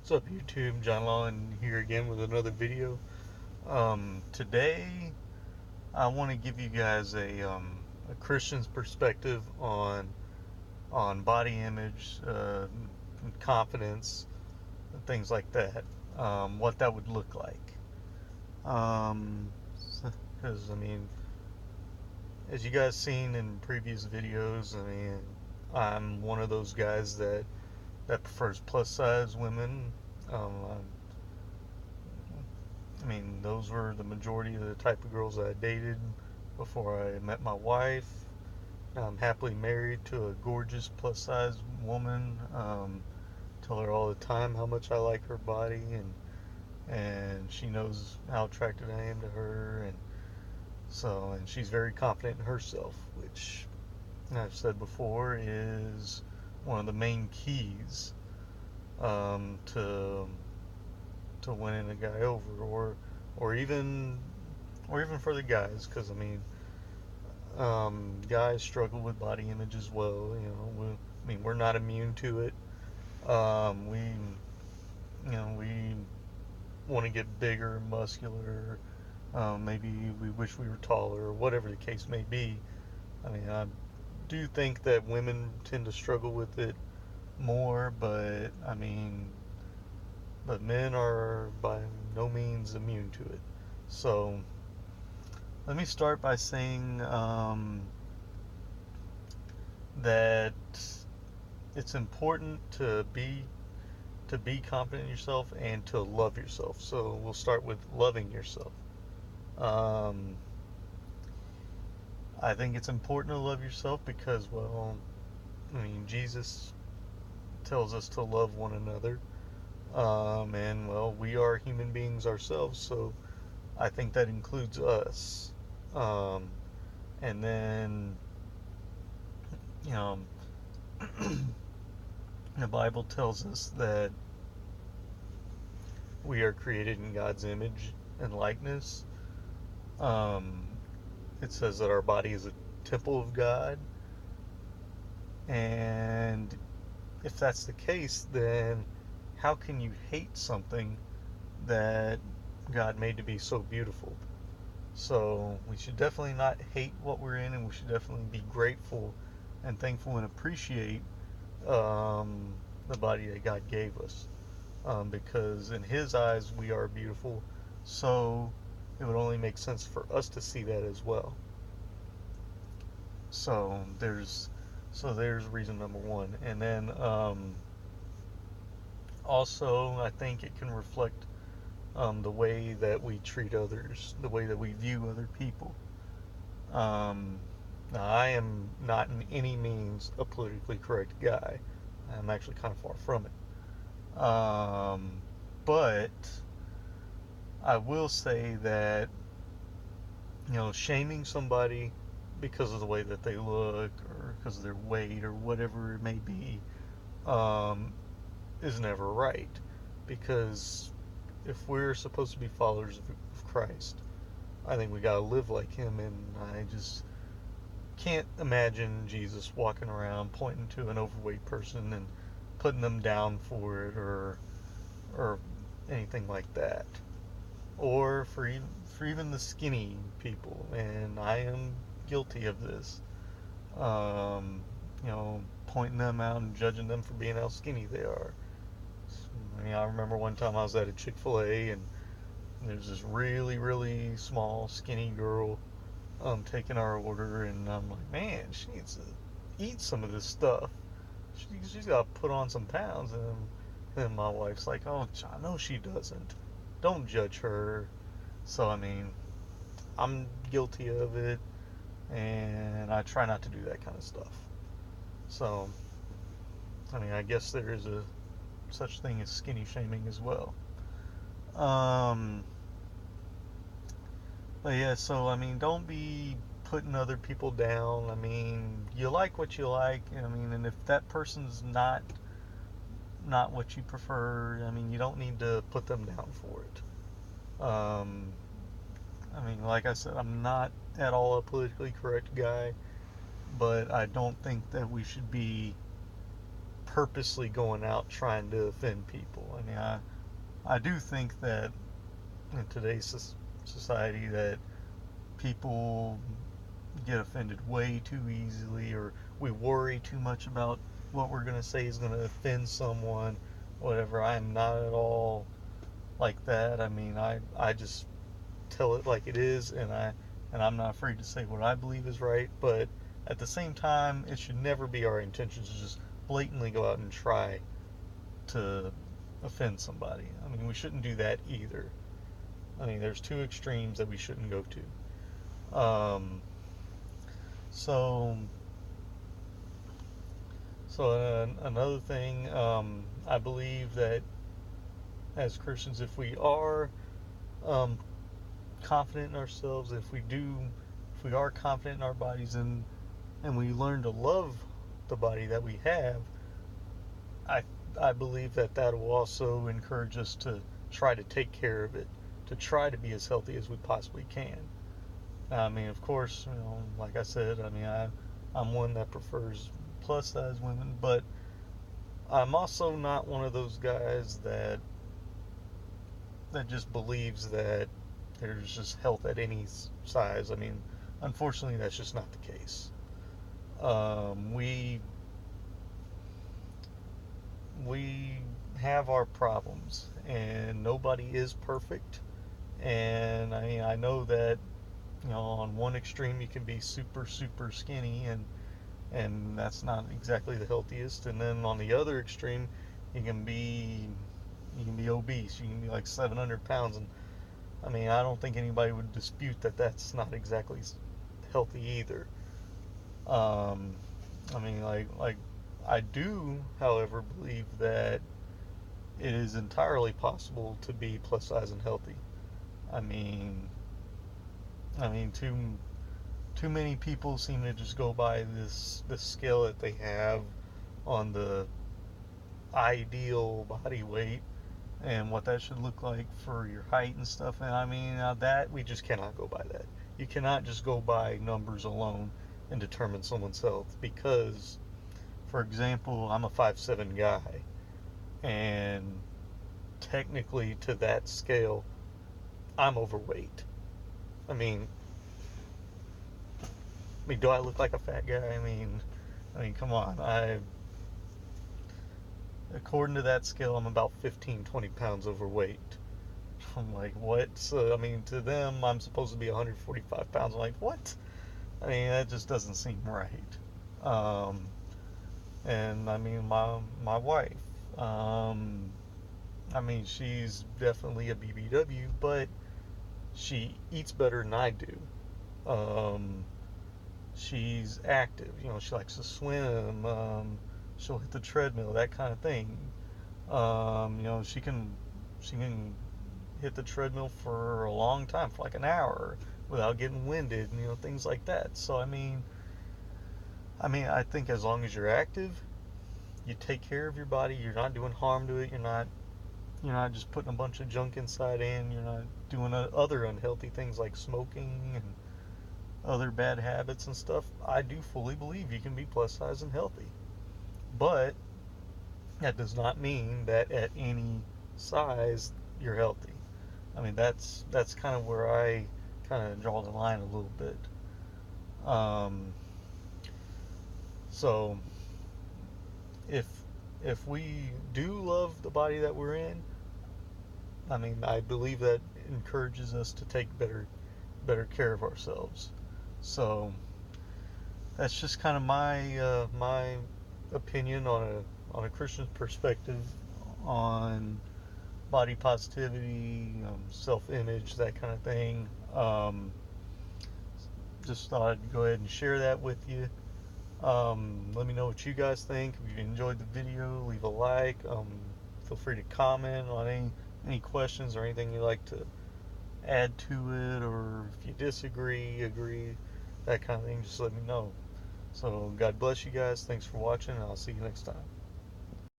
What's up, YouTube? John Lawson here again with another video. Today, I want to give you guys a Christian's perspective on body image, confidence, and things like that. What that would look like. Because as you guys seen in previous videos, I'm one of those guys that prefers plus size women. Um, those were the majority of the type of girls that I dated before I met my wife. I'm happily married to a gorgeous plus size woman. Tell her all the time how much I like her body, and she knows how attracted I am to her, and she's very confident in herself, which I've said before is one of the main keys to winning a guy over, or even or even for the guys, because guys struggle with body image as well. We're not immune to it. We want to get bigger, muscular. Maybe we wish we were taller, or whatever the case may be. I do think that women tend to struggle with it more, but men are by no means immune to it. So let me start by saying that it's important to be confident in yourself and to love yourself. So we'll start with loving yourself. Um, I think it's important to love yourself because, Jesus tells us to love one another. We are human beings ourselves, so I think that includes us. Um, and then, you know, the Bible tells us that we are created in God's image and likeness. Um, it says that our body is a temple of God. And if that's the case, then how can you hate something that God made to be so beautiful? So we should definitely not hate what we're in, and we should definitely be grateful and thankful and appreciate the body that God gave us. Because in His eyes, we are beautiful. So it would only make sense for us to see that as well. So there's reason number one, and then also I think it can reflect the way that we treat others, the way that we view other people. Um, Now, I am not in any means a politically correct guy. I'm actually kind of far from it. But I will say that, shaming somebody because of the way that they look or because of their weight or whatever it may be um, is never right. Because if we're supposed to be followers of Christ, I think we got to live like Him, and I just can't imagine Jesus walking around pointing to an overweight person and putting them down for it, or anything like that. Or for even the skinny people, and I am guilty of this. Um, Pointing them out and judging them for being how skinny they are. I remember one time I was at a Chick-fil-A, and there's this really, really small, skinny girl taking our order, and I'm like, man, she needs to eat some of this stuff. She's got to put on some pounds. And then my wife's like, oh, I know she doesn't. Don't judge her. So, I'm guilty of it, and I try not to do that kind of stuff. So, I guess there is a such thing as skinny shaming as well. Um, but yeah, so don't be putting other people down. You like what you like. And if that person's not what you prefer, you don't need to put them down for it. Like I said, I'm not at all a politically correct guy, but I don't think that we should be purposely going out trying to offend people. I mean, I do think that in today's society that people get offended way too easily, or we worry too much about what we're going to say is going to offend someone, whatever. I'm not at all like that. I mean, I just tell it like it is, and I'm not afraid to say what I believe is right, but at the same time, it should never be our intention to just blatantly go out and try to offend somebody. I mean, we shouldn't do that either. I mean, there's two extremes that we shouldn't go to. So, another thing, I believe that as Christians, if we are um, confident in ourselves, if we are confident in our bodies, and we learn to love the body that we have, I I believe that that will also encourage us to try to take care of it, to try to be as healthy as we possibly can. I mean, of course, like I said, I mean, I'm one that prefers plus size women, but I'm also not one of those guys that just believes that there's just health at any size. I mean, unfortunately, that's just not the case. We we have our problems, and nobody is perfect. And I mean, I know that on one extreme you can be super super skinny, and that's not exactly the healthiest. And then on the other extreme, you can be you can be obese. You can be like 700 pounds, and I mean, I don't think anybody would dispute that that's not exactly healthy either. Um, I mean, like I do, however, believe that it is entirely possible to be plus size and healthy. I mean, too many people seem to just go by this scale that they have on the ideal body weight and what that should look like for your height and stuff. And I mean, that we just cannot go by that. You cannot just go by numbers alone and determine someone's health, because, for example, I'm a 5'7" guy, and technically to that scale, I'm overweight. I mean, do I look like a fat guy? I mean, come on. According to that scale, I'm about 15, 20 pounds overweight. I'm like, what? So, I mean, to them, I'm supposed to be 145 pounds. I'm like, what? I mean, that just doesn't seem right. Um, and I mean, my wife, um, I mean, she's definitely a BBW, but she eats better than I do. Um, she's active. She likes to swim. She'll hit the treadmill, that kind of thing. She can hit the treadmill for a long time, for like an hour, without getting winded, and things like that. So I think as long as you're active, you take care of your body. You're not doing harm to it. You're not just putting a bunch of junk inside in. You're not doing other unhealthy things like smoking and other bad habits and stuff. I do fully believe you can be plus size and healthy. But that does not mean that at any size you're healthy. I mean, that's kind of where I kind of draw the line a little bit. Um, so if if we do love the body that we're in, I mean, I believe that encourages us to take better care of ourselves. So that's just kind of my opinion on a Christian perspective on body positivity, self-image, that kind of thing. Just thought I'd go ahead and share that with you. Let me know what you guys think. If you enjoyed the video, leave a like. Feel free to comment on any questions or anything you'd like to add to it, or if you disagree, agree, that kind of thing. Just let me know. So God bless you guys. Thanks for watching, and I'll see you next time.